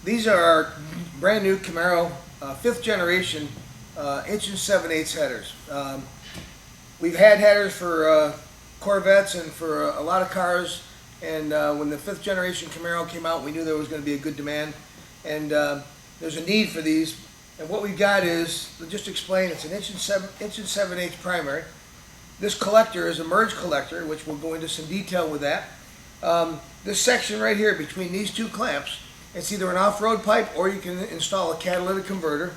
These are our brand new Camaro 5th generation inch and 7/8 headers. We've had headers for Corvettes and for a lot of cars, and when the 5th generation Camaro came out, we knew there was going to be a good demand, and there's a need for these. And what we've got is, just to explain, it's an inch and 7/8 primary. This collector is a merge collector, which we'll go into some detail with that. This section right here between these two clamps, it's either an off-road pipe or you can install a catalytic converter.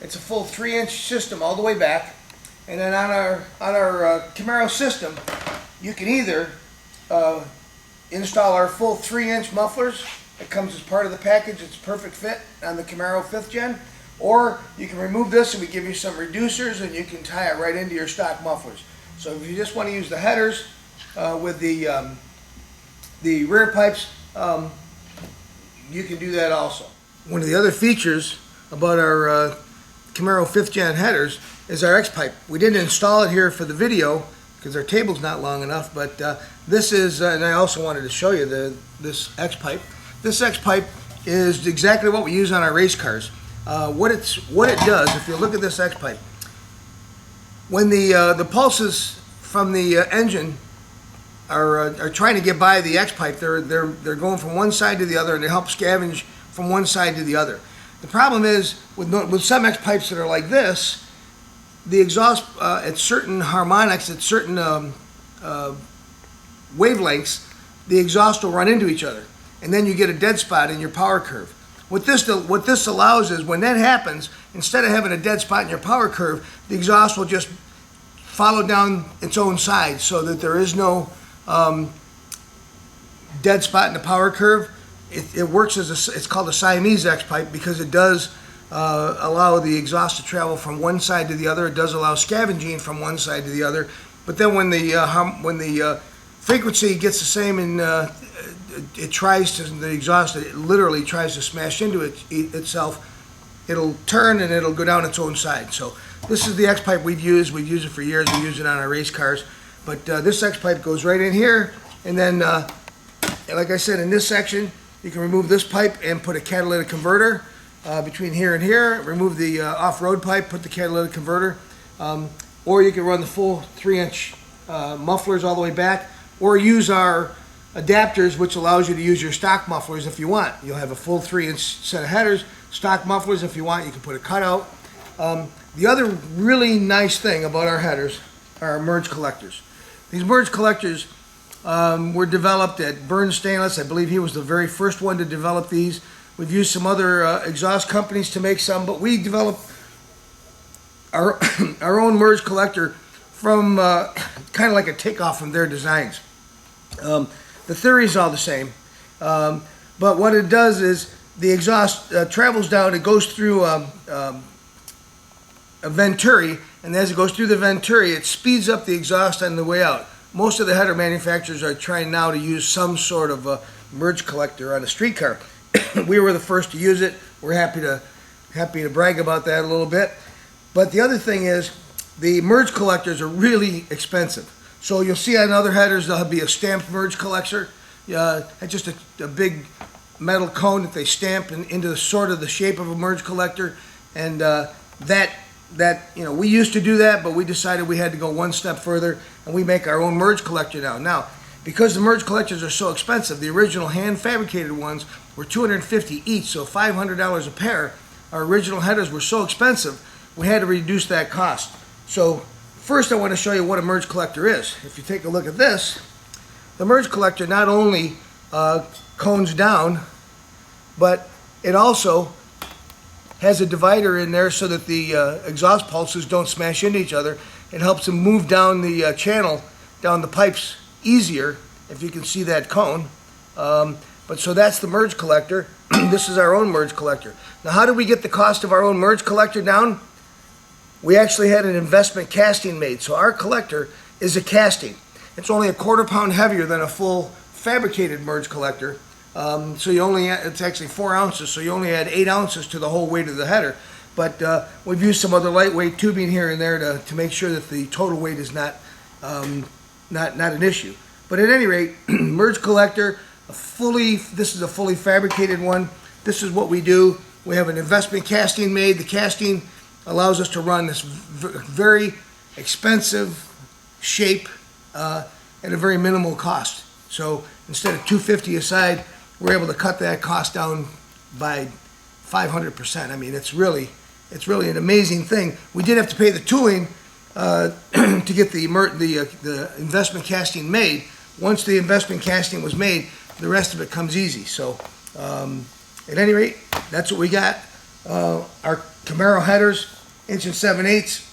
It's a full 3-inch system all the way back. And then on our Camaro system, you can either install our full 3-inch mufflers. It comes as part of the package. It's a perfect fit on the Camaro 5th gen. Or you can remove this and we give you some reducers and you can tie it right into your stock mufflers. So if you just want to use the headers with the rear pipes, you can do that also. One of the other features about our Camaro 5th gen headers is our X-pipe. We didn't install it here for the video because our table's not long enough, but this is, and I also wanted to show you this X-pipe. This X-pipe is exactly what we use on our race cars. What it does, if you look at this X-pipe, when the pulses from the engine are trying to get by the X-pipe, they're going from one side to the other, and they help scavenge from one side to the other. The problem is with some X-pipes that are like this, the exhaust at certain harmonics, at certain wavelengths, the exhaust will run into each other, and then you get a dead spot in your power curve. What this allows is, when that happens, instead of having a dead spot in your power curve, the exhaust will just follow down its own side, so that there is no dead spot in the power curve. It works as it's called a Siamese X-pipe because it does allow the exhaust to travel from one side to the other. It does allow scavenging from one side to the other. But then when the frequency gets the same, and the exhaust, it literally tries to smash into itself, it'll turn and it'll go down its own side. So this is the X-pipe we've used. We've used it for years. We use it on our race cars. But this X-pipe goes right in here, and then, like I said, in this section, you can remove this pipe and put a catalytic converter between here and here. Remove the off-road pipe, put the catalytic converter, or you can run the full 3-inch mufflers all the way back, or use our adapters, which allows you to use your stock mufflers if you want. You'll have a full 3-inch set of headers, stock mufflers if you want. You can put a cutout. The other really nice thing about our headers are our merge collectors. These merge collectors were developed at Burns Stainless. I believe he was the very first one to develop these. We've used some other exhaust companies to make some, but we developed our own merge collector from kind of like a takeoff from their designs. The theory is all the same, but what it does is the exhaust travels down, it goes through a venturi, and as it goes through the venturi, it speeds up the exhaust on the way out. Most of the header manufacturers are trying now to use some sort of a merge collector on a street car. We were the first to use it. We're happy to brag about that a little bit. But the other thing is, the merge collectors are really expensive. So you'll see on other headers there'll be a stamped merge collector. It's just a big metal cone that they stamp into sort of the shape of a merge collector, and we used to do that, but we decided we had to go one step further, and we make our own merge collector now. Now, because the merge collectors are so expensive, the original hand-fabricated ones were $250 each, so $500 a pair. Our original headers were so expensive, we had to reduce that cost. So first I want to show you what a merge collector is. If you take a look at this, the merge collector not only cones down, but it also has a divider in there so that the exhaust pulses don't smash into each other. It helps them move down the channel, down the pipes easier, if you can see that cone. But so that's the merge collector. This is our own merge collector. Now, how did we get the cost of our own merge collector down? We actually had an investment casting made. So our collector is a casting. It's only a 1/4 pound heavier than a full fabricated merge collector. So it's actually 4 ounces, so you only add 8 ounces to the whole weight of the header. But we've used some other lightweight tubing here and there to make sure that the total weight is not an issue. But at any rate, merge collector, this is a fully fabricated one. this is what we do. We have an investment casting made. The casting allows us to run this very expensive shape at a very minimal cost. So instead of $250 a side, we're able to cut that cost down by 500%. I mean, it's really an amazing thing. We did have to pay the tooling to get the investment casting made. Once the investment casting was made, the rest of it comes easy. So at any rate, that's what we got. Our Camaro headers, 1 7/8,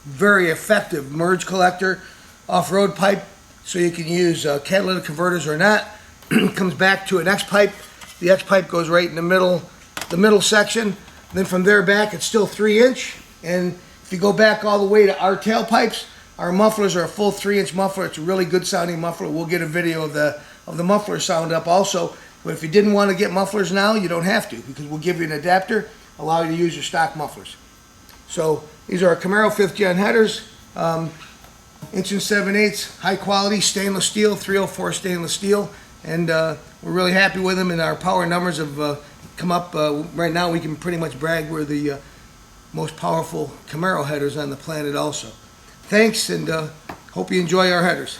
very effective merge collector, off-road pipe, so you can use catalytic converters or not. It comes back to an X pipe. The X pipe goes right in the middle section. Then from there back, it's still 3-inch. And if you go back all the way to our tailpipes, our mufflers are a full 3-inch muffler. It's a really good sounding muffler. We'll get a video of the muffler sound up also. But if you didn't want to get mufflers now, you don't have to, because we'll give you an adapter, allow you to use your stock mufflers. So these are our Camaro 5th Gen headers, 1 7/8, high quality stainless steel, 304 stainless steel, and we're really happy with them. And our power numbers have come up. Right now, we can pretty much brag we're the most powerful Camaro headers on the planet also. Thanks, and hope you enjoy our headers.